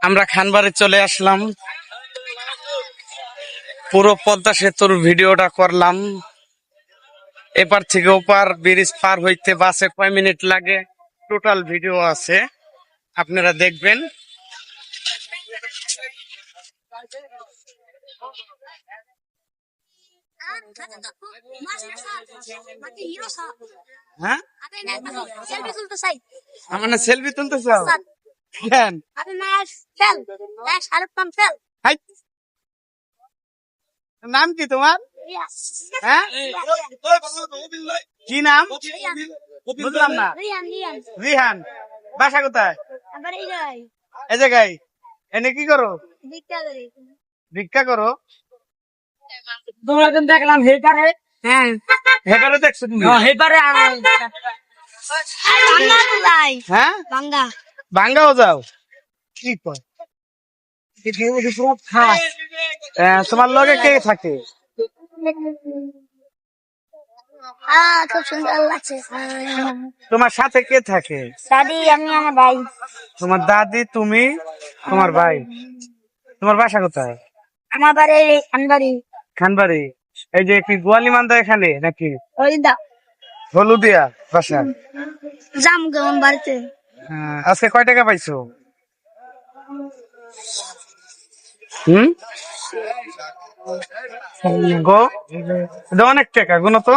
আমরা খানবাড়ি চলে আসলাম, পুরো পদ্মা সেতুর ভিডিওটা করলাম। এপার থেকে ওপার ব্রিজ পার হইতে বাসে কয় মিনিট লাগে টোটাল ভিডিও আছে, আপনারা দেখবেন। হ্যাঁ, মানে সেলফি তুলতে চাও কেন? হাই, নাম কি তোমার? হ্যাঁ, কি নাম বুঝলাম না। রিহান, বাসা কোথায়? এই জায়গায়। এনে কি করো? ভিক্ষা করো? তোমরা দিন দেখলাম হেটারে। হ্যাঁ, হেটারে দেখছো তুমি? হেটারে হ্যাঁ, ভাঙ্গাও যাও? কি কয়? তোমার লগে কে থাকে? খুব সুন্দর লাগছে। তোমার সাথে কে থাকে? দাদি, আমি আমার ভাই। তোমার দাদি, তুমি, তোমার ভাই। তোমার বাসা কোথায়? আমার বাড়ি খানবাড়ি। খানবাড়ি। এই যে কি গোয়ালি মান্দা এখানে নাকি? হলিদা হলুদিয়া বাসা। জাম গেলাম বাড়িতে। আজকে কয় টাকা পাইছো? হুম, গো এটা অনেক টাকা, গুনো তো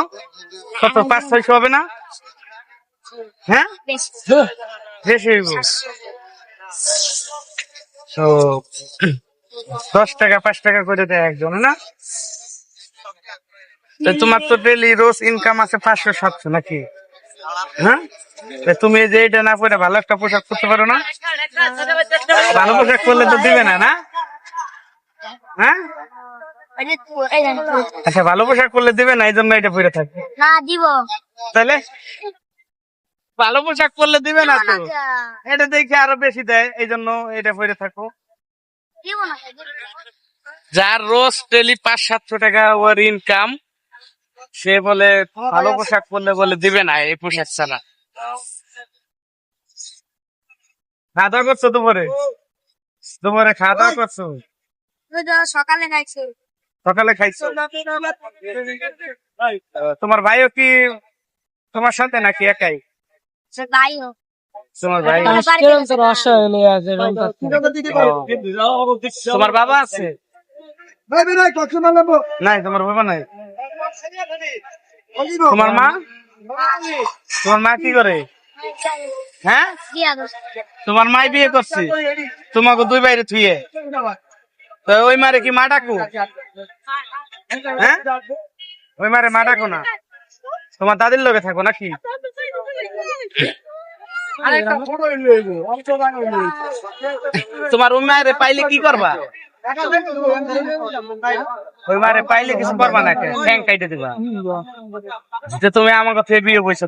কত, 500-600 হবে না? হ্যাঁ, বেশি হইব তো। 10 টাকা 5 টাকা করে দেয় একজনে না? তো তোমার তো ডেলি রোজ ইনকাম আছে 500-700 নাকি? হ্যাঁ, তুমি যে এটা না পরে ভালো একটা পোশাক পরতে পারো না? ভালো পোশাক পরলে তো দিবে না, না? হ্যাঁ, আচ্ছা, ভালো পোশাক পরলে দিবে না, এই জন্য এটা পরে থাকবে না দিব। তাহলে ভালো পোশাক পরলে দিবে না তো, এটা দেখে আরো বেশি দেয়, এই জন্য এটা পরে থাকো। দিব না। যার রোজ ডেলি 500-700 টাকা ওর ইনকাম, সে বলে ভালো পোশাক পরলে বলে দিবে না এই পোশাক ছাড়া। খাওয়া দাওয়া করছো দুপুরে? দুপুরে খাওয়া দাওয়া করছো? সকালে খাইছে। সকালে খাইছো? তোমার ভাইও কি তোমার সাথে নাকি একাই? ভাই তোমার ভাই, তোমার বাবা আছে? নাই, তোমার বাবা নাই। তোমার মা? তোমার মা কি করে? হ্যাঁ, তোমার মাই বিয়ে করছে তোমাকে দুই বাইরে থুয়ে, তো ওই মারে কি মা ডাকো? হ্যাঁ, ওই মারে মা ডাকো না? তোমার দাদির লগে থাকো নাকি? তোমার ওই মায়ের পাইলে কি করবা? ওই মারে পাইলে কিছু করবা না, ঠ্যাং কাইটে দিবা। যে তুমি আমার কাছে বিয়ে বসে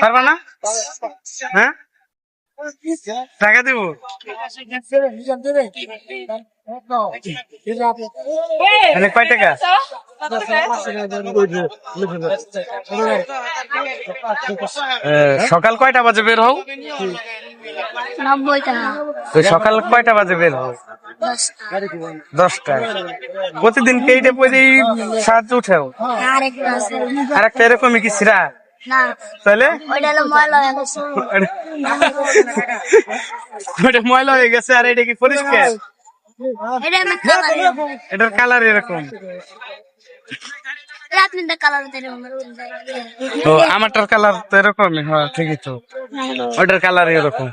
পারবা না? হ্যাঁ, টাকা দিব? কয় টাকা? সকাল কয়টা বাজে বের হও? 90 টাকা। সকাল কয়টা বাজে বের হও? 10টায়। প্রতিদিন কেইটে পরে সাহায্য উঠেও? আরেকটা এরকমই কি ছিড়া? না, তাহলে ওইটা হলো ময়লা হয়ে গেছে। ওটা ময়লা হয়ে গেছে, আর এটা কি পরিষ্কার? এটা আমার কালার। এটার কালার এরকম। আপনাদের কালার তো আমারটার কালার তো এরকমই। হ্যাঁ, ঠিকই তো, ওটার কালার এরকম।